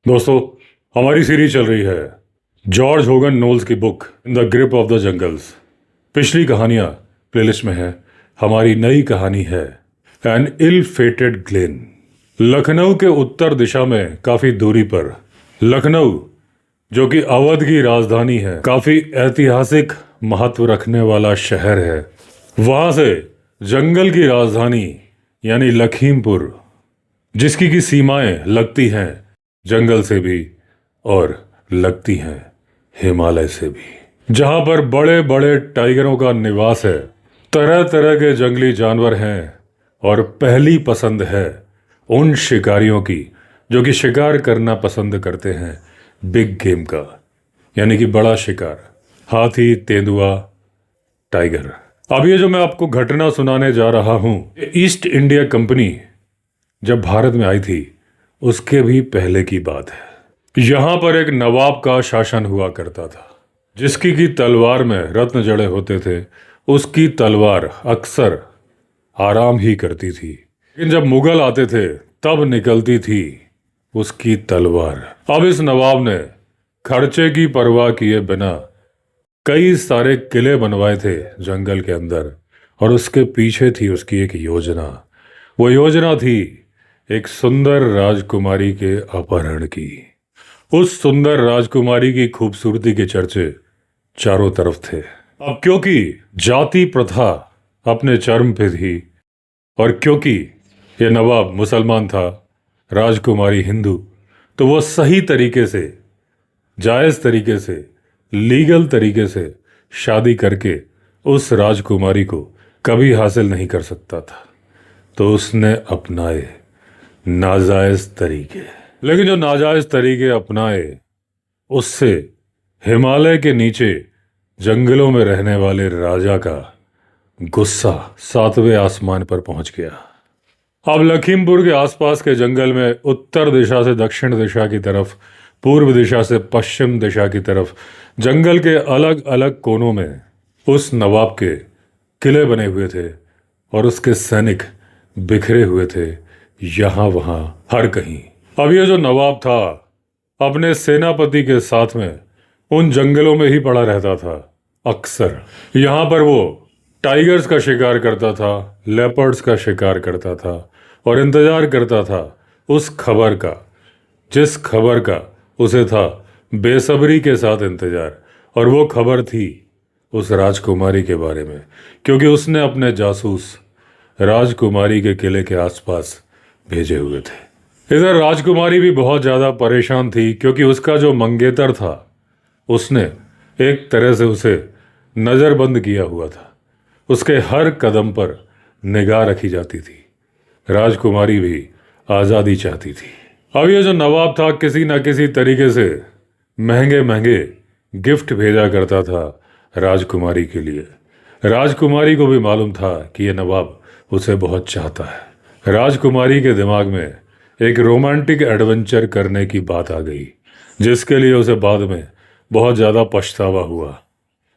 दोस्तों, हमारी सीरीज चल रही है जॉर्ज होगन नोल्स की book in the grip of the jungles. पिछली कहानियां प्लेलिस्ट में है। हमारी नई कहानी है एन इल फेटेड ग्लेन। लखनऊ के उत्तर दिशा में काफी दूरी पर लखनऊ, जो कि अवध की राजधानी है, काफी ऐतिहासिक महत्व रखने वाला शहर है। वहां से जंगल की राजधानी यानी लखीमपुर, जिसकी की सीमाएं लगती हैं जंगल से भी और लगती हैं हिमालय से भी, जहां पर बड़े बड़े टाइगरों का निवास है, तरह तरह के जंगली जानवर हैं और पहली पसंद है उन शिकारियों की जो कि शिकार करना पसंद करते हैं बिग गेम का, यानी कि बड़ा शिकार, हाथी, तेंदुआ, टाइगर। अब ये जो मैं आपको घटना सुनाने जा रहा हूं, ईस्ट इंडिया कंपनी जब भारत में आई थी उसके भी पहले की बात है। यहां पर एक नवाब का शासन हुआ करता था, जिसकी की तलवार में रत्न जड़े होते थे। उसकी तलवार अक्सर आराम ही करती थी, लेकिन जब मुगल आते थे तब निकलती थी उसकी तलवार। अब इस नवाब ने खर्चे की परवाह किए बिना कई सारे किले बनवाए थे जंगल के अंदर, और उसके पीछे थी उसकी एक योजना। वो योजना थी एक सुंदर राजकुमारी के अपहरण की। उस सुंदर राजकुमारी की खूबसूरती के चर्चे चारों तरफ थे। अब क्योंकि जाति प्रथा अपने चरम पे थी और क्योंकि ये नवाब मुसलमान था, राजकुमारी हिंदू, तो वो सही तरीके से, जायज तरीके से, लीगल तरीके से शादी करके उस राजकुमारी को कभी हासिल नहीं कर सकता था। तो उसने अपनाए नाजायज तरीके। लेकिन जो नाजायज तरीके अपनाए, उससे हिमालय के नीचे जंगलों में रहने वाले राजा का गुस्सा 7वें आसमान पर पहुंच गया। अब लखीमपुर के आसपास के जंगल में उत्तर दिशा से दक्षिण दिशा की तरफ, पूर्व दिशा से पश्चिम दिशा की तरफ, जंगल के अलग अलग कोनों में उस नवाब के किले बने हुए थे और उसके सैनिक बिखरे हुए थे यहां वहां हर कहीं। अब ये जो नवाब था अपने सेनापति के साथ में उन जंगलों में ही पड़ा रहता था। अक्सर यहां पर वो टाइगर्स का शिकार करता था, लेपर्ड्स का शिकार करता था और इंतजार करता था उस खबर का, जिस खबर का उसे था बेसब्री के साथ इंतजार। और वो खबर थी उस राजकुमारी के बारे में, क्योंकि उसने अपने जासूस राजकुमारी के किले के आसपास भेजे हुए थे। इधर राजकुमारी भी बहुत ज्यादा परेशान थी, क्योंकि उसका जो मंगेतर था उसने एक तरह से उसे नजरबंद किया हुआ था। उसके हर कदम पर निगाह रखी जाती थी। राजकुमारी भी आजादी चाहती थी। अब ये जो नवाब था किसी न किसी तरीके से महंगे महंगे गिफ्ट भेजा करता था राजकुमारी के लिए। राजकुमारी को भी मालूम था कि ये नवाब उसे बहुत चाहता है। राजकुमारी के दिमाग में एक रोमांटिक एडवेंचर करने की बात आ गई, जिसके लिए उसे बाद में बहुत ज्यादा पछतावा हुआ।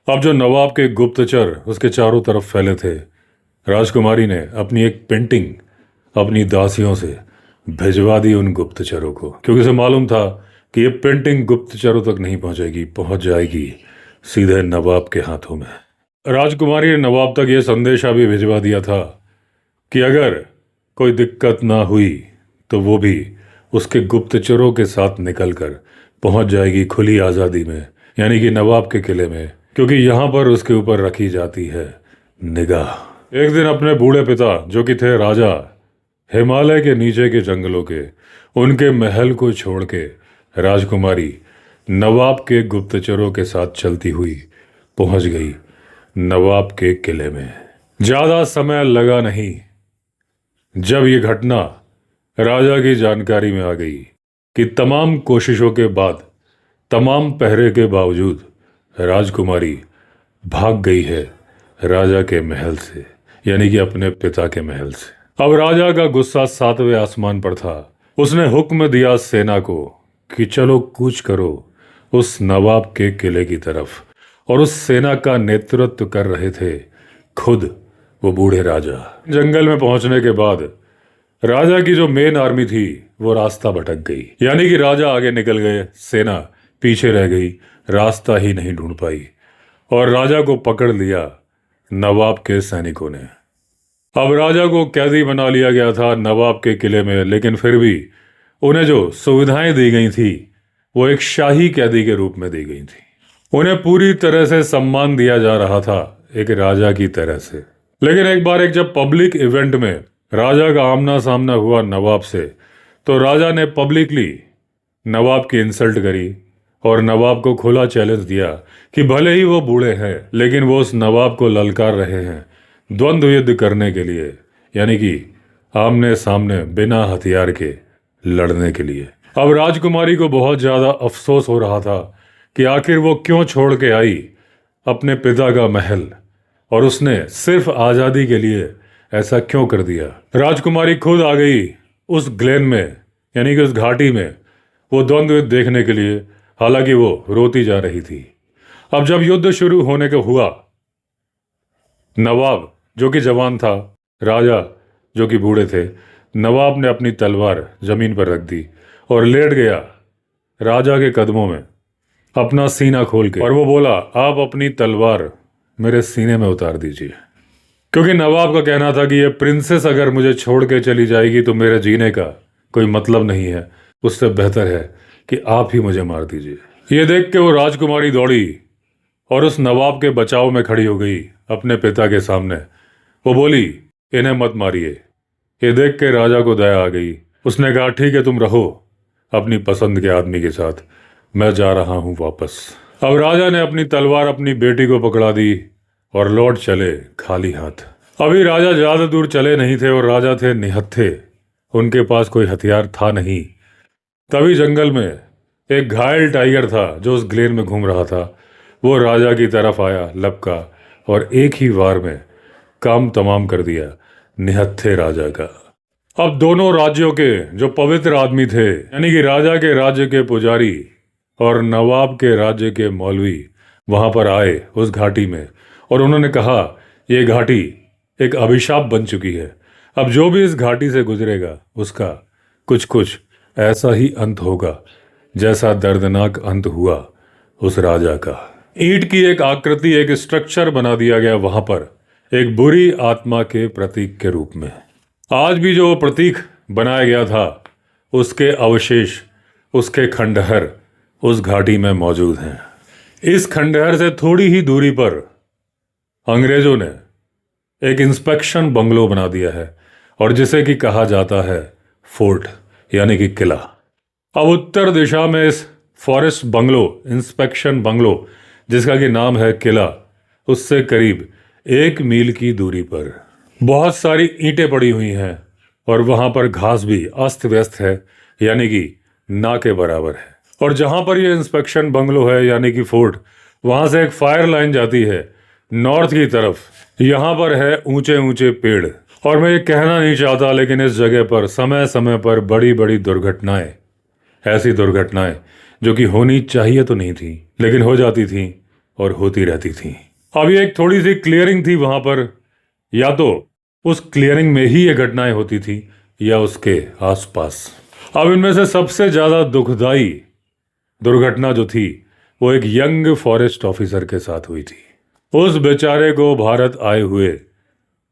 अब जो नवाब के गुप्तचर उसके चारों तरफ फैले थे, राजकुमारी ने अपनी एक पेंटिंग अपनी दासियों से भिजवा दी उन गुप्तचरों को, क्योंकि उसे मालूम था कि ये पेंटिंग गुप्तचरों तक नहीं पहुंचेगी, पहुंच जाएगी सीधे नवाब के हाथों में। राजकुमारी ने नवाब तक ये संदेशा भी भिजवा दिया था कि अगर कोई दिक्कत ना हुई तो वो भी उसके गुप्तचरों के साथ निकलकर पहुंच जाएगी खुली आज़ादी में, यानी कि नवाब के किले में, क्योंकि यहाँ पर उसके ऊपर रखी जाती है निगाह। एक दिन अपने बूढ़े पिता, जो कि थे राजा हिमालय के नीचे के जंगलों के, उनके महल को छोड़ के राजकुमारी नवाब के गुप्तचरों के साथ चलती हुई पहुंच गई नवाब के किले में। ज्यादा समय लगा नहीं जब ये घटना राजा की जानकारी में आ गई कि तमाम कोशिशों के बाद, तमाम पहरे के बावजूद राजकुमारी भाग गई है राजा के महल से, यानी कि अपने पिता के महल से। अब राजा का गुस्सा 7वें आसमान पर था। उसने हुक्म दिया सेना को कि चलो कूच करो उस नवाब के किले की तरफ, और उस सेना का नेतृत्व कर रहे थे खुद वो बूढ़े राजा। जंगल में पहुंचने के बाद राजा की जो मेन आर्मी थी वो रास्ता भटक गई। यानी कि राजा आगे निकल गए, सेना पीछे रह गई, रास्ता ही नहीं ढूंढ पाई और राजा को पकड़ लिया नवाब के सैनिकों ने। अब राजा को कैदी बना लिया गया था नवाब के किले में, लेकिन फिर भी उन्हें जो सुविधाएं दी गई थी वो एक शाही कैदी के रूप में दी गई थी। उन्हें पूरी तरह से सम्मान दिया जा रहा था, एक राजा की तरह से। लेकिन एक बार जब पब्लिक इवेंट में राजा का आमना सामना हुआ नवाब से, तो राजा ने पब्लिकली नवाब की इंसल्ट करी और नवाब को खुला चैलेंज दिया कि भले ही वो बूढ़े हैं लेकिन वो उस नवाब को ललकार रहे हैं द्वंद्व युद्ध करने के लिए, यानी कि आमने सामने बिना हथियार के लड़ने के लिए। अब राजकुमारी को बहुत ज्यादा अफसोस हो रहा था कि आखिर वो क्यों छोड़ के आई अपने पिता का महल और उसने सिर्फ आजादी के लिए ऐसा क्यों कर दिया। राजकुमारी खुद आ गई उस ग्लेन में, यानी कि उस घाटी में, वो द्वंद्व युद्ध देखने के लिए। हालांकि वो रोती जा रही थी। अब जब युद्ध शुरू होने को हुआ, नवाब जो कि जवान था, राजा जो कि बूढ़े थे, नवाब ने अपनी तलवार जमीन पर रख दी और लेट गया राजा के कदमों में अपना सीना खोल के, और वो बोला, आप अपनी तलवार मेरे सीने में उतार दीजिए। क्योंकि नवाब का कहना था कि ये प्रिंसेस अगर मुझे छोड़ के चली जाएगी तो मेरे जीने का कोई मतलब नहीं है, उससे बेहतर है कि आप ही मुझे मार दीजिए। ये देख के वो राजकुमारी दौड़ी और उस नवाब के बचाव में खड़ी हो गई अपने पिता के सामने। वो बोली, इन्हें मत मारिए। ये देख के राजा को दया आ गई। उसने कहा, ठीक है, तुम रहो अपनी पसंद के आदमी के साथ, मैं जा रहा हूं वापस। अब राजा ने अपनी तलवार अपनी बेटी को पकड़ा दी और लौट चले खाली हाथ। अभी राजा ज्यादा दूर चले नहीं थे और राजा थे निहत्थे, उनके पास कोई हथियार था नहीं। तभी जंगल में एक घायल टाइगर था जो उस ग्लेन में घूम रहा था। वो राजा की तरफ आया, लपका और एक ही वार में काम तमाम कर दिया निहत्थे राजा का। अब दोनों राज्यों के जो पवित्र आदमी थे, यानी कि राजा के राज्य के पुजारी और नवाब के राज्य के मौलवी, वहां पर आए उस घाटी में और उन्होंने कहा, ये घाटी एक अभिशाप बन चुकी है। अब जो भी इस घाटी से गुजरेगा उसका कुछ कुछ ऐसा ही अंत होगा जैसा दर्दनाक अंत हुआ उस राजा का। ईंट की एक आकृति, एक स्ट्रक्चर बना दिया गया वहां पर, एक बुरी आत्मा के प्रतीक के रूप में। आज भी जो प्रतीक बनाया गया था उसके अवशेष, उसके खंडहर उस घाटी में मौजूद हैं। इस खंडहर से थोड़ी ही दूरी पर अंग्रेजों ने एक इंस्पेक्शन बंगलो बना दिया है और जिसे कि कहा जाता है फोर्ट, यानी कि किला। अब उत्तर दिशा में इस फॉरेस्ट बंगलो, इंस्पेक्शन बंगलो, जिसका कि नाम है किला, उससे करीब 1 मील की दूरी पर बहुत सारी ईंटें पड़ी हुई हैं और वहां पर घास भी अस्त व्यस्त है, यानी कि ना के बराबर है। और जहां पर ये इंस्पेक्शन बंगलो है, यानी कि फोर्ट, वहां से एक फायर लाइन जाती है नॉर्थ की तरफ। यहां पर है ऊंचे ऊंचे पेड़। और मैं ये कहना नहीं चाहता, लेकिन इस जगह पर समय समय पर बड़ी बड़ी दुर्घटनाएं, ऐसी दुर्घटनाएं जो कि होनी चाहिए तो नहीं थी लेकिन हो जाती थी और होती रहती थी। अब ये एक थोड़ी सी क्लियरिंग थी वहां पर, या तो उस क्लियरिंग में ही ये घटनाएं होती थी या उसके आसपास। अब इनमें से सबसे ज्यादा दुखदाई दुर्घटना जो थी वो एक यंग फॉरेस्ट ऑफिसर के साथ हुई थी। उस बेचारे को भारत आए हुए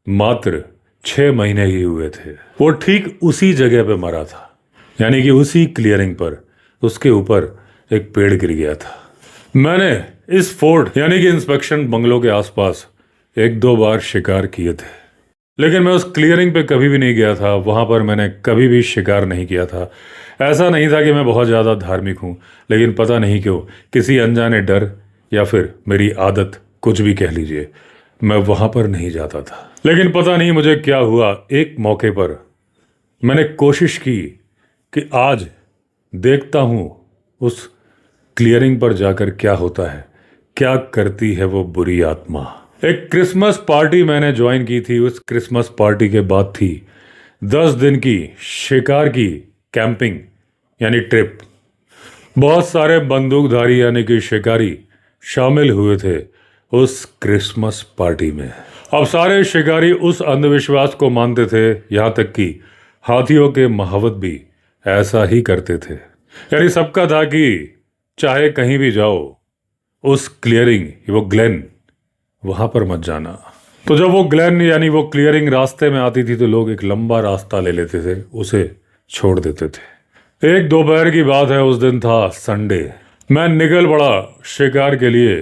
मात्र 6 महीने ही हुए थे। वो ठीक उसी जगह पे मरा था, यानी कि उसी क्लियरिंग पर उसके ऊपर एक पेड़ गिर गया था। मैंने इस फोर्ट यानी कि इंस्पेक्शन बंगलों के आसपास 1-2 बार शिकार किए थे, लेकिन मैं उस क्लियरिंग पे कभी भी नहीं गया था। वहां पर मैंने कभी भी शिकार नहीं किया था। ऐसा नहीं था कि मैं बहुत ज़्यादा धार्मिक हूँ, लेकिन पता नहीं क्यों किसी अनजाने डर या फिर मेरी आदत, कुछ भी कह लीजिए, मैं वहां पर नहीं जाता था। लेकिन पता नहीं मुझे क्या हुआ, एक मौके पर मैंने कोशिश की कि आज देखता हूँ उस क्लियरिंग पर जाकर क्या होता है, क्या करती है वो बुरी आत्मा। एक क्रिसमस पार्टी मैंने ज्वाइन की थी। उस क्रिसमस पार्टी के बाद थी 10 दिन की शिकार की कैंपिंग यानी ट्रिप। बहुत सारे बंदूकधारी यानी कि शिकारी शामिल हुए थे उस क्रिसमस पार्टी में। अब सारे शिकारी उस अंधविश्वास को मानते थे, यहाँ तक कि हाथियों के महावत भी ऐसा ही करते थे। यानी सबका था कि चाहे कहीं भी जाओ, उस क्लियरिंग, वो ग्लेन, वहां पर मत जाना। तो जब वो ग्लेन यानी वो क्लियरिंग रास्ते में आती थी तो लोग एक लंबा रास्ता ले लेते थे, उसे छोड़ देते थे। एक दोपहर की बात है, उस दिन था संडे। मैं निकल पड़ा शिकार के लिए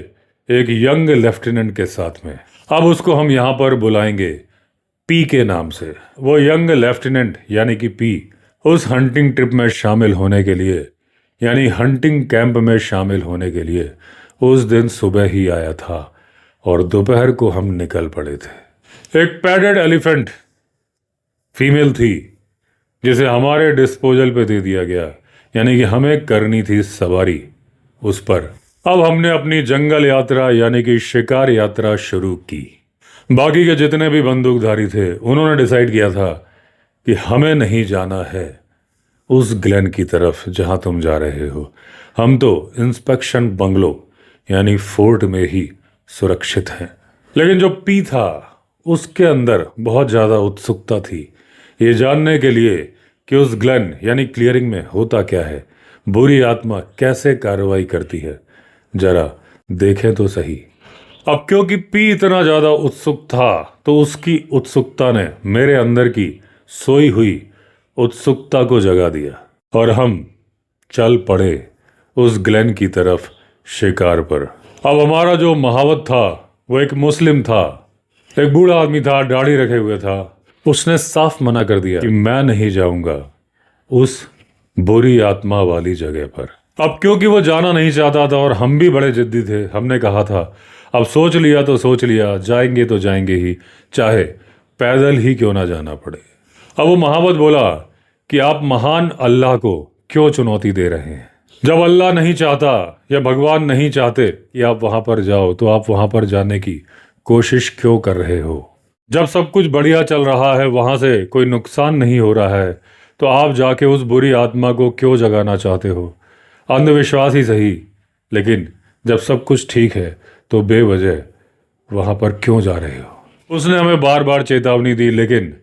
एक यंग लेफ्टिनेंट के साथ में। अब उसको हम यहां पर बुलाएंगे पी के नाम से। वो यंग लेफ्टिनेंट यानी कि पी उस हंटिंग ट्रिप में शामिल होने के लिए, यानी हंटिंग कैंप में शामिल होने के लिए उस दिन सुबह ही आया था और दोपहर को हम निकल पड़े थे। एक पैडेड एलिफेंट फीमेल थी जिसे हमारे डिस्पोजल पे दे दिया गया, यानी कि हमें करनी थी सवारी उस पर। अब हमने अपनी जंगल यात्रा यानी कि शिकार यात्रा शुरू की। बाकी के जितने भी बंदूकधारी थे उन्होंने डिसाइड किया था कि हमें नहीं जाना है उस ग्लेन की तरफ जहां तुम जा रहे हो। हम तो इंस्पेक्शन बंगलो यानी फोर्ट में ही सुरक्षित हैं। लेकिन जो पी था उसके अंदर बहुत ज़्यादा उत्सुकता थी ये जानने के लिए कि उस ग्लेन यानी क्लियरिंग में होता क्या है, बुरी आत्मा कैसे कार्रवाई करती है, जरा देखें तो सही। अब क्योंकि पी इतना ज़्यादा उत्सुक था तो उसकी उत्सुकता ने मेरे अंदर की सोई हुई उत्सुकता को जगा दिया और हम चल पड़े उस ग्लेन की तरफ शिकार पर। अब हमारा जो महावत था वो एक मुस्लिम था, एक बूढ़ा आदमी था, दाढ़ी रखे हुए था। उसने साफ मना कर दिया कि मैं नहीं जाऊंगा उस बुरी आत्मा वाली जगह पर। अब क्योंकि वो जाना नहीं चाहता था और हम भी बड़े जिद्दी थे, हमने कहा था अब सोच लिया तो सोच लिया, जाएंगे तो जाएंगे ही, चाहे पैदल ही क्यों ना जाना पड़े। अब वो महावत बोला कि आप महान अल्लाह को क्यों चुनौती दे रहे हैं? जब अल्लाह नहीं चाहता या भगवान नहीं चाहते कि आप वहां पर जाओ तो आप वहां पर जाने की कोशिश क्यों कर रहे हो? जब सब कुछ बढ़िया चल रहा है, वहां से कोई नुकसान नहीं हो रहा है, तो आप जाके उस बुरी आत्मा को क्यों जगाना चाहते हो? अंधविश्वास ही सही, लेकिन जब सब कुछ ठीक है तो बेवजह वहां पर क्यों जा रहे हो? उसने हमें बार बार चेतावनी दी, लेकिन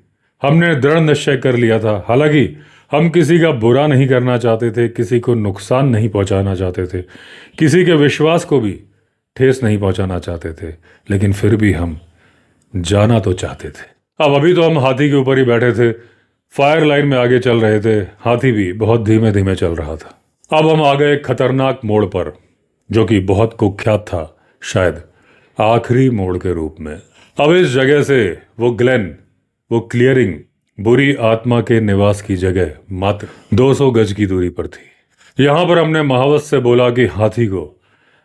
हमने दृढ़ निश्चय कर लिया था। हालांकि हम किसी का बुरा नहीं करना चाहते थे, किसी को नुकसान नहीं पहुंचाना चाहते थे, किसी के विश्वास को भी ठेस नहीं पहुंचाना चाहते थे, लेकिन फिर भी हम जाना तो चाहते थे। अब अभी तो हम हाथी के ऊपर ही बैठे थे, फायर लाइन में आगे चल रहे थे, हाथी भी बहुत धीमे धीमे चल रहा था। अब हम आ गए खतरनाक मोड़ पर, जो कि बहुत कुख्यात था, शायद आखिरी मोड़ के रूप में। अब इस जगह से वो ग्लेन, वो क्लियरिंग, बुरी आत्मा के निवास की जगह मात्र 200 गज की दूरी पर थी। यहां पर हमने महावत से बोला कि हाथी को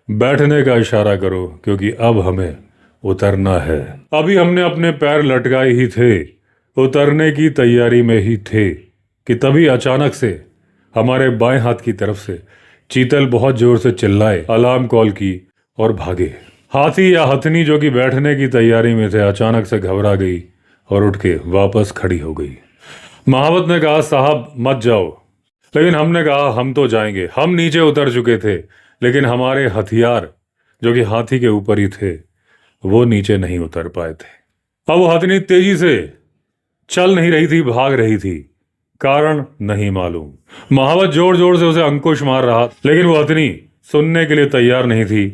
बैठने का इशारा करो, क्योंकि अब हमें उतरना है। अभी हमने अपने पैर लटकाए ही थे, उतरने की तैयारी में ही थे, कि तभी अचानक से हमारे बाएं हाथ की तरफ से चीतल बहुत जोर से चिल्लाए, अलार्म कॉल की और भागे। हाथी या हथनी जो कि बैठने की तैयारी में थे, अचानक से घबरा गई और उठ के वापस खड़ी हो गई। महावत ने कहा साहब मत जाओ, लेकिन हमने कहा हम तो जाएंगे। हम नीचे उतर चुके थे, लेकिन हमारे हथियार जो कि हाथी के ऊपर ही थे वो नीचे नहीं उतर पाए थे। अब वो हथनी तेजी से चल नहीं रही थी, भाग रही थी, कारण नहीं मालूम। महावत जोर जोर से उसे अंकुश मार रहा, लेकिन वो हथनी सुनने के लिए तैयार नहीं थी।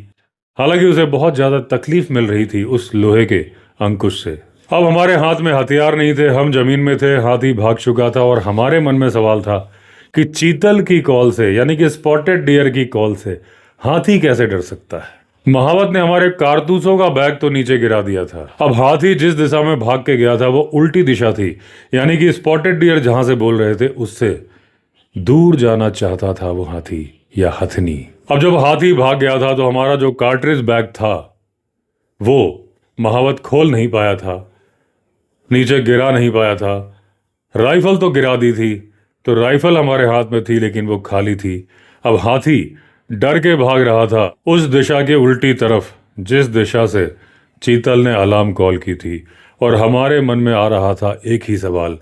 हालांकि उसे बहुत ज्यादा तकलीफ मिल रही थी उस लोहे के अंकुश से। अब हमारे हाथ में हथियार नहीं थे, हम जमीन में थे, हाथी भाग चुका था और हमारे मन में सवाल था कि चीतल की कॉल से, यानी कि स्पॉटेड डियर की कॉल से हाथी कैसे डर सकता है? महावत ने हमारे कारतूसों का बैग तो नीचे गिरा दिया था। अब हाथी जिस दिशा में भाग के गया था वो उल्टी दिशा थी, यानी कि स्पॉटेड डियर जहां से बोल रहे थे उससे दूर जाना चाहता था वो हाथी या हथनी। अब जब हाथी भाग गया था तो हमारा जो कार्ट्रिज बैग था वो महावत खोल नहीं पाया था, नीचे गिरा नहीं पाया था। राइफल तो गिरा दी थी, तो राइफल हमारे हाथ में थी, लेकिन वो खाली थी। अब हाथी डर के भाग रहा था उस दिशा के उल्टी तरफ जिस दिशा से चीतल ने अलार्म कॉल की थी, और हमारे मन में आ रहा था एक ही सवाल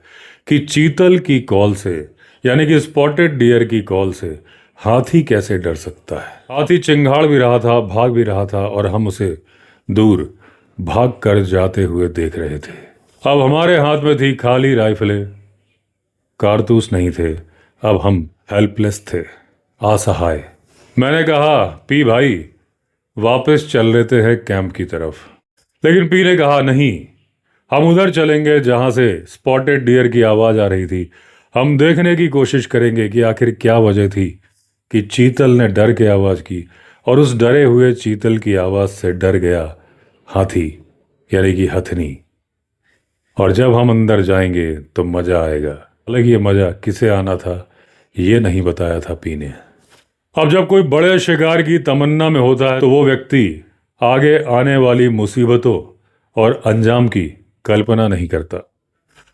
कि चीतल की कॉल से, यानी कि स्पॉटेड डियर की कॉल से हाथी कैसे डर सकता है? हाथी चिंगाड़ भी रहा था, भाग भी रहा था, और हम उसे दूर भाग कर जाते हुए देख रहे थे। अब हमारे हाथ में थी खाली राइफलें, कारतूस नहीं थे, अब हम हेल्पलेस थे, असहाय। मैंने कहा, पी भाई, वापस चल लेते हैं कैंप की तरफ। लेकिन पी ने कहा, नहीं, हम उधर चलेंगे जहां से स्पॉटेड डियर की आवाज आ रही थी। हम देखने की कोशिश करेंगे कि आखिर क्या वजह थी कि चीतल ने डर के आवाज की, और उस डरे हुए चीतल की आवाज से डर गया हाथी, यानी कि हथनी। और जब हम अंदर जाएंगे तो मजा आएगा। हालांकि ये मजा किसे आना था ये नहीं बताया था पी ने। अब जब कोई बड़े शिकार की तमन्ना में होता है तो वो व्यक्ति आगे आने वाली मुसीबतों और अंजाम की कल्पना नहीं करता।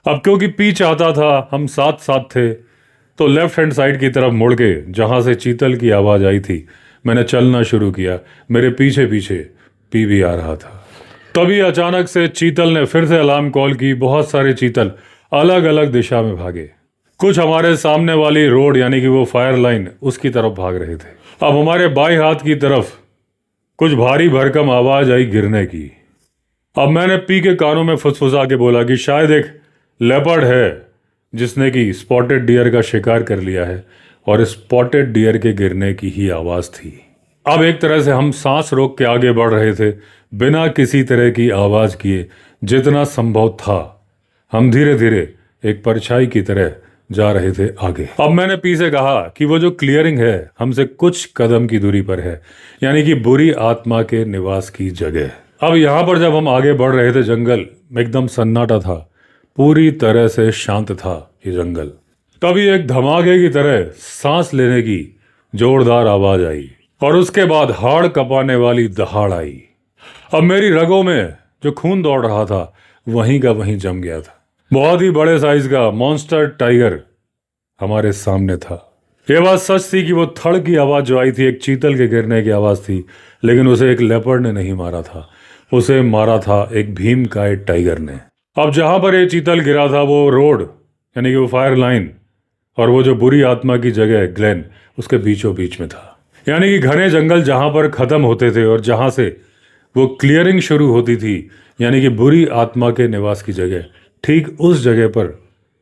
अब क्योंकि पी चाहता था हम साथ साथ थे, तो लेफ्ट हैंड साइड की तरफ मुड़ के जहां से चीतल की आवाज आई थी मैंने चलना शुरू किया। मेरे पीछे पीछे पी भी आ रहा था। तभी अचानक से चीतल ने फिर से अलार्म कॉल की। बहुत सारे चीतल अलग अलग दिशा में भागे। कुछ हमारे सामने वाली रोड यानी कि वो फायर लाइन उसकी तरफ भाग रहे थे। अब हमारे बाएं हाथ की तरफ कुछ भारी भरकम आवाज आई गिरने की। अब मैंने पी के कानों में फुसफुसा के बोला कि शायद एक लेपर्ड है जिसने कि स्पॉटेड डियर का शिकार कर लिया है, और स्पॉटेड डियर के गिरने की ही आवाज थी। अब एक तरह से हम सांस रोक के आगे बढ़ रहे थे बिना किसी तरह की आवाज किए। जितना संभव था हम धीरे धीरे एक परछाई की तरह जा रहे थे आगे। अब मैंने पी से कहा कि वो जो क्लियरिंग है हमसे कुछ कदम की दूरी पर है, यानी कि बुरी आत्मा के निवास की जगह। अब यहाँ पर जब हम आगे बढ़ रहे थे जंगल एकदम सन्नाटा था, पूरी तरह से शांत था ये जंगल। तभी एक धमाके की तरह सांस लेने की जोरदार आवाज आई, और उसके बाद हाड़ कपाने वाली दहाड़ आई। अब मेरी रगों में जो खून दौड़ रहा था वहीं का वहीं जम गया था। बहुत ही बड़े साइज का मॉन्स्टर टाइगर हमारे सामने था। यह बात सच थी कि वो थड़ की आवाज जो आई थी एक चीतल के गिरने की आवाज थी, लेकिन उसे एक लेपर्ड ने नहीं मारा था, उसे मारा था एक भीमकाय टाइगर ने। अब जहां पर ये चीतल गिरा था वो रोड यानी कि वो फायर लाइन और वो जो बुरी आत्मा की जगह ग्लेन उसके बीचों बीच में था। यानी कि घने जंगल जहां पर खत्म होते थे और जहां से वो क्लियरिंग शुरू होती थी, यानी कि बुरी आत्मा के निवास की जगह, ठीक उस जगह पर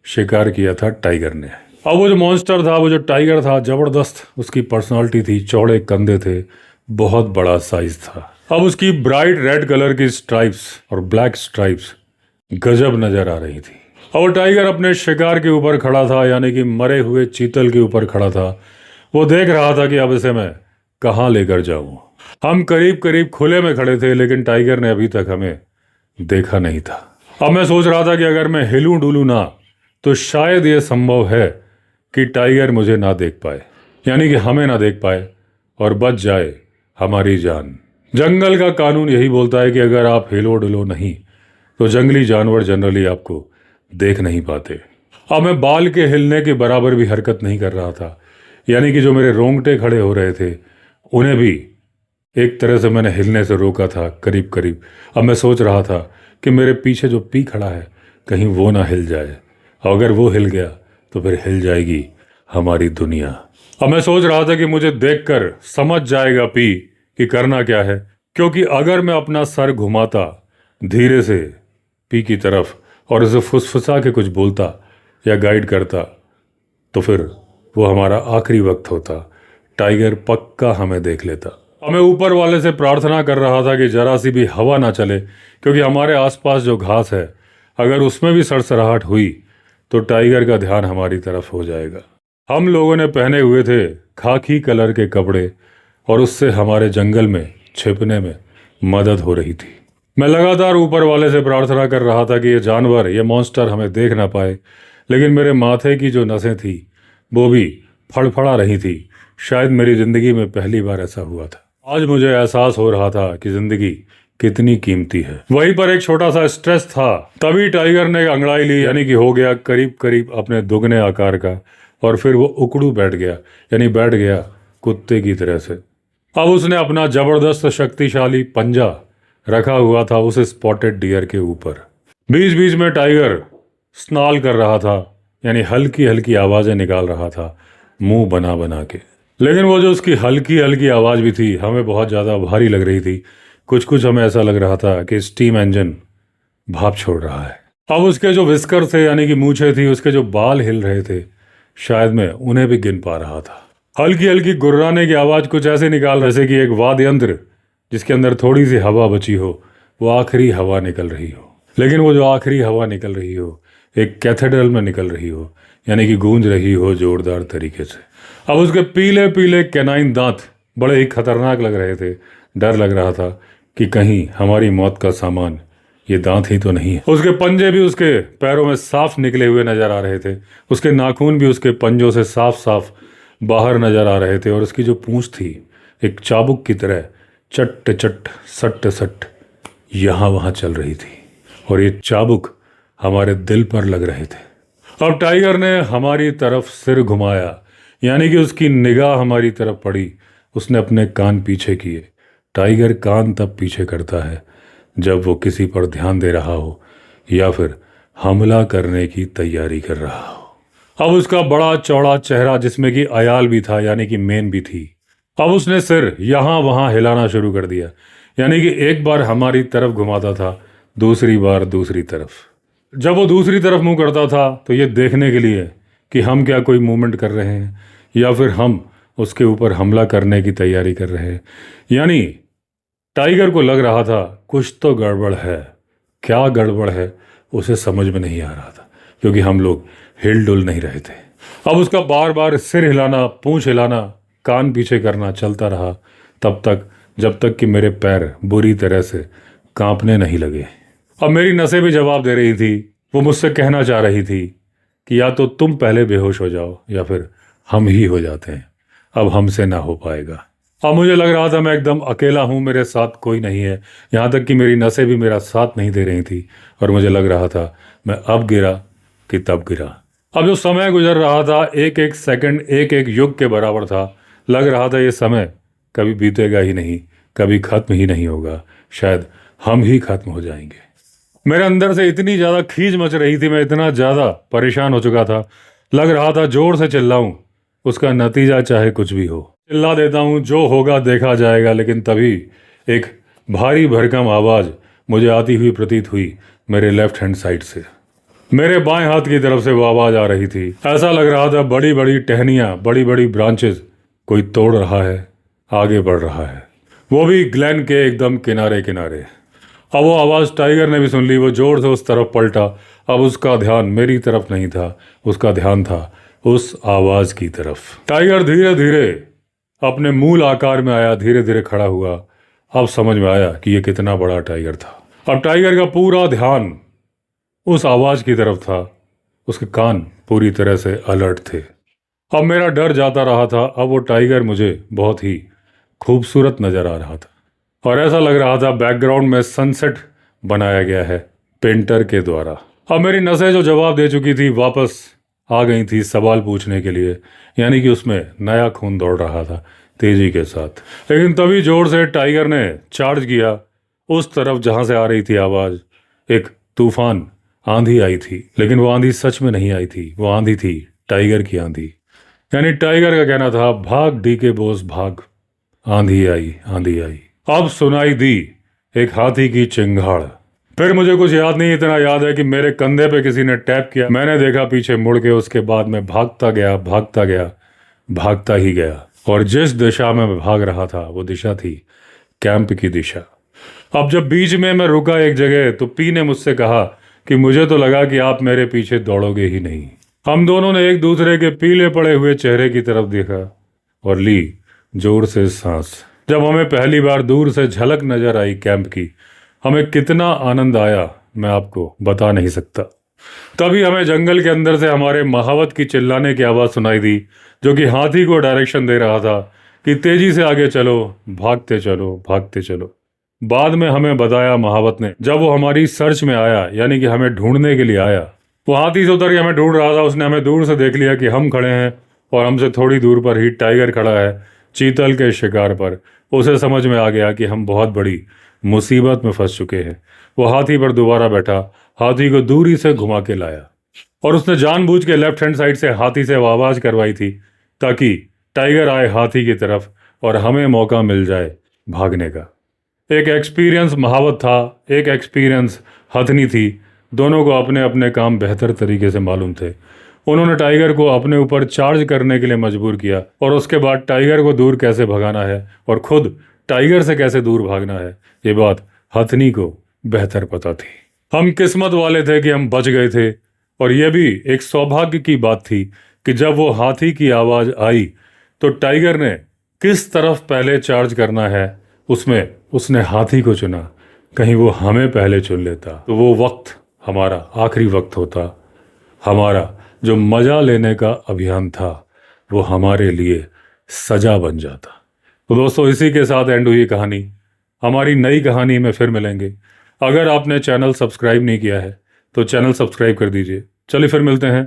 शिकार किया था टाइगर ने। अब वो जो मॉन्स्टर था, वो जो टाइगर था, जबरदस्त उसकी पर्सनालिटी थी, चौड़े कंधे थे, बहुत बड़ा साइज था। अब उसकी ब्राइट रेड कलर की स्ट्राइप्स और ब्लैक स्ट्राइप्स गजब नजर आ रही थी। और टाइगर अपने शिकार के ऊपर खड़ा था, यानी कि मरे हुए चीतल के ऊपर खड़ा था। वो देख रहा था कि अब इसे मैं कहाँ लेकर जाऊं। हम करीब करीब खुले में खड़े थे, लेकिन टाइगर ने अभी तक हमें देखा नहीं था। अब मैं सोच रहा था कि अगर मैं हिलूं डुलूं ना तो शायद यह संभव है कि टाइगर मुझे ना देख पाए, यानी कि हमें ना देख पाए और बच जाए हमारी जान। जंगल का कानून यही बोलता है कि अगर आप हिलो डुलो नहीं तो जंगली जानवर जनरली आपको देख नहीं पाते। अब मैं बाल के हिलने के बराबर भी हरकत नहीं कर रहा था, यानी कि जो मेरे रोंगटे खड़े हो रहे थे उन्हें भी एक तरह से मैंने हिलने से रोका था करीब करीब। अब मैं सोच रहा था कि मेरे पीछे जो पी खड़ा है कहीं वो ना हिल जाए, और अगर वो हिल गया तो फिर हिल जाएगी हमारी दुनिया। अब मैं सोच रहा था कि मुझे देखकर समझ जाएगा पी कि करना क्या है, क्योंकि अगर मैं अपना सर घुमाता धीरे से पी की तरफ और उसे फुसफुसा के कुछ बोलता या गाइड करता तो फिर वो हमारा आखिरी वक्त होता। टाइगर पक्का हमें देख लेता। अब मैं ऊपर वाले से प्रार्थना कर रहा था कि जरा सी भी हवा ना चले, क्योंकि हमारे आसपास जो घास है अगर उसमें भी सरसराहट हुई तो टाइगर का ध्यान हमारी तरफ हो जाएगा। हम लोगों ने पहने हुए थे खाकी कलर के कपड़े और उससे हमारे जंगल में छिपने में मदद हो रही थी। मैं लगातार ऊपर वाले से प्रार्थना कर रहा था कि ये जानवर, ये मॉन्स्टर हमें देख ना पाए, लेकिन मेरे माथे की जो नसें थी वो भी फड़फड़ा रही थी। शायद मेरी जिंदगी में पहली बार ऐसा हुआ था। आज मुझे एहसास हो रहा था कि जिंदगी कितनी कीमती है। वहीं पर एक छोटा सा स्ट्रेस था। तभी टाइगर ने अंगड़ाई ली, यानी कि हो गया करीब करीब अपने दुगने आकार का, और फिर वो उकड़ू बैठ गया, यानी बैठ गया कुत्ते की तरह से। अब उसने अपना जबरदस्त शक्तिशाली पंजा रखा हुआ था उस स्पॉटेड डियर के ऊपर। बीच बीच में टाइगर स्नाल कर रहा था, यानी हल्की हल्की आवाजें निकाल रहा था मुंह बना बना के। लेकिन वो जो उसकी हल्की हल्की आवाज भी थी हमें बहुत ज्यादा भारी लग रही थी। कुछ कुछ हमें ऐसा लग रहा था कि स्टीम इंजन भाप छोड़ रहा है। अब उसके जो विस्कर थे, यानी कि मूछें थी, उसके जो बाल हिल रहे थे, शायद मैं उन्हें भी गिन पा रहा था। हल्की हल्की गुर्राने की आवाज़ कुछ ऐसे निकाल जैसे कि एक वाद्य यंत्र जिसके अंदर थोड़ी सी हवा बची हो, वो आखिरी हवा निकल रही हो। लेकिन वो जो आखिरी हवा निकल रही हो एक कैथेड्रल में निकल रही हो, यानी कि गूंज रही हो जोरदार तरीके से। अब उसके पीले पीले कैनाइन दांत बड़े ही खतरनाक लग रहे थे। डर लग रहा था कि कहीं हमारी मौत का सामान ये दांत ही तो नहीं है। उसके पंजे भी उसके पैरों में साफ निकले हुए नजर आ रहे थे। उसके नाखून भी उसके पंजों से साफ साफ बाहर नजर आ रहे थे। और उसकी जो पूंछ थी एक चाबुक की तरह चट चट सट सट यहाँ वहाँ चल रही थी। और ये चाबुक हमारे दिल पर लग रहे थे। अब टाइगर ने हमारी तरफ सिर घुमाया, यानी कि उसकी निगाह हमारी तरफ पड़ी। उसने अपने कान पीछे किए। टाइगर कान तब पीछे करता है जब वो किसी पर ध्यान दे रहा हो या फिर हमला करने की तैयारी कर रहा हो। अब उसका बड़ा चौड़ा चेहरा जिसमें कि अयाल भी था, यानी कि मेन भी थी। अब उसने सिर यहाँ वहाँ हिलाना शुरू कर दिया, यानी कि एक बार हमारी तरफ घुमाता था, दूसरी बार दूसरी तरफ। जब वो दूसरी तरफ मुंह करता था तो ये देखने के लिए कि हम क्या कोई मूवमेंट कर रहे हैं या फिर हम उसके ऊपर हमला करने की तैयारी कर रहे हैं। यानी टाइगर को लग रहा था कुछ तो गड़बड़ है। क्या गड़बड़ है उसे समझ में नहीं आ रहा था, क्योंकि हम लोग हिल डुल नहीं रहे थे। अब उसका बार बार सिर हिलाना, पूंछ हिलाना, कान पीछे करना चलता रहा तब तक जब तक कि मेरे पैर बुरी तरह से कांपने नहीं लगे। अब मेरी नसें भी जवाब दे रही थी। वो मुझसे कहना चाह रही थी कि या तो तुम पहले बेहोश हो जाओ या फिर हम ही हो जाते हैं, अब हमसे ना हो पाएगा। अब मुझे लग रहा था मैं एकदम अकेला हूँ, मेरे साथ कोई नहीं है। यहाँ तक कि मेरी नसें भी मेरा साथ नहीं दे रही थी। और मुझे लग रहा था मैं अब गिरा कि तब गिरा। अब जो समय गुजर रहा था एक एक सेकंड एक एक युग के बराबर था। लग रहा था ये समय कभी बीतेगा ही नहीं, कभी खत्म ही नहीं होगा, शायद हम ही खत्म हो जाएंगे। मेरे अंदर से इतनी ज़्यादा खींच मच रही थी, मैं इतना ज़्यादा परेशान हो चुका था। लग रहा था जोर से चिल्लाऊं, उसका नतीजा चाहे कुछ भी हो। चिल्ला देता हूँ, जो होगा देखा जाएगा। लेकिन तभी एक भारी भरकम आवाज़ मुझे आती हुई प्रतीत हुई मेरे लेफ्ट हैंड साइड से। मेरे बाएं हाथ की तरफ से वो आवाज़ आ रही थी। ऐसा लग रहा था बड़ी बड़ी टहनियाँ, बड़ी बड़ी ब्रांचेस कोई तोड़ रहा है, आगे बढ़ रहा है, वो भी ग्लेन के एकदम किनारे किनारे। अब वो आवाज़ टाइगर ने भी सुन ली। वो जोर से उस तरफ पलटा। अब उसका ध्यान मेरी तरफ नहीं था, उसका ध्यान था उस आवाज़ की तरफ। टाइगर धीरे धीरे अपने मूल आकार में आया, धीरे धीरे खड़ा हुआ। अब समझ में आया कि ये कितना बड़ा टाइगर था। अब टाइगर का पूरा ध्यान उस आवाज़ की तरफ था। उसके कान पूरी तरह से अलर्ट थे। अब मेरा डर जाता रहा था। अब वो टाइगर मुझे बहुत ही खूबसूरत नज़र आ रहा था और ऐसा लग रहा था बैकग्राउंड में सनसेट बनाया गया है पेंटर के द्वारा। अब मेरी नसें जो जवाब दे चुकी थी वापस आ गई थी सवाल पूछने के लिए, यानी कि उसमें नया खून दौड़ रहा था तेजी के साथ। लेकिन तभी जोर से टाइगर ने चार्ज किया उस तरफ जहां से आ रही थी आवाज़। एक तूफान आंधी आई थी, लेकिन वो आंधी सच में नहीं आई थी, वो आंधी थी टाइगर की आंधी। यानी टाइगर का कहना था भाग डीके बोस भाग। आंधी आई, आंधी आई। अब सुनाई दी एक हाथी की चिंगाड़। फिर मुझे कुछ याद नहीं, इतना याद है कि मेरे कंधे पे किसी ने टैप किया। मैंने देखा पीछे मुड़ के, उसके बाद मैं भागता गया, भागता गया, भागता ही गया। और जिस दिशा में मैं भाग रहा था वो दिशा थी कैंप की दिशा। अब जब बीच में मैं रुका एक जगह तो पी ने मुझसे कहा कि मुझे तो लगा कि आप मेरे पीछे दौड़ोगे ही नहीं। हम दोनों ने एक दूसरे के पीले पड़े हुए चेहरे की तरफ देखा और ली जोर से सांस। जब हमें पहली बार दूर से झलक नजर आई कैंप की, हमें कितना आनंद आया मैं आपको बता नहीं सकता। तभी हमें जंगल के अंदर से हमारे महावत की चिल्लाने की आवाज़ सुनाई दी, जो कि हाथी को डायरेक्शन दे रहा था कि तेजी से आगे चलो, भागते चलो, भागते चलो। बाद में हमें बताया महावत ने, जब वो हमारी सर्च में आया, यानी कि हमें ढूंढने के लिए आया, वो हाथी से उतर के हमें ढूंढ रहा था। उसने हमें दूर से देख लिया कि हम खड़े हैं और हमसे थोड़ी दूर पर ही टाइगर खड़ा है चीतल के शिकार पर। उसे समझ में आ गया कि हम बहुत बड़ी मुसीबत में फंस चुके हैं। वो हाथी पर दोबारा बैठा, हाथी को दूरी से घुमा के लाया और उसने जानबूझ के लेफ्ट हैंड साइड से हाथी से वो आवाज़ करवाई थी ताकि टाइगर आए हाथी की तरफ और हमें मौका मिल जाए भागने का। एक एक्सपीरियंस महावत था, एक एक्सपीरियंस हथनी थी। दोनों को अपने अपने काम बेहतर तरीके से मालूम थे। उन्होंने टाइगर को अपने ऊपर चार्ज करने के लिए मजबूर किया और उसके बाद टाइगर को दूर कैसे भगाना है और खुद टाइगर से कैसे दूर भागना है, ये बात हथनी को बेहतर पता थी। हम किस्मत वाले थे कि हम बच गए थे, और यह भी एक सौभाग्य की बात थी कि जब वो हाथी की आवाज आई तो टाइगर ने किस तरफ पहले चार्ज करना है उसमें उसने हाथी को चुना। कहीं वो हमें पहले चुन लेता तो वो वक्त हमारा आखिरी वक्त होता, हमारा जो मजा लेने का अभियान था वो हमारे लिए सजा बन जाता। तो दोस्तों, इसी के साथ एंड हुई कहानी। हमारी नई कहानी में फिर मिलेंगे। अगर आपने चैनल सब्सक्राइब नहीं किया है तो चैनल सब्सक्राइब कर दीजिए। चलिए फिर मिलते हैं,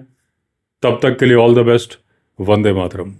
तब तक के लिए all the best. Vande Mataram.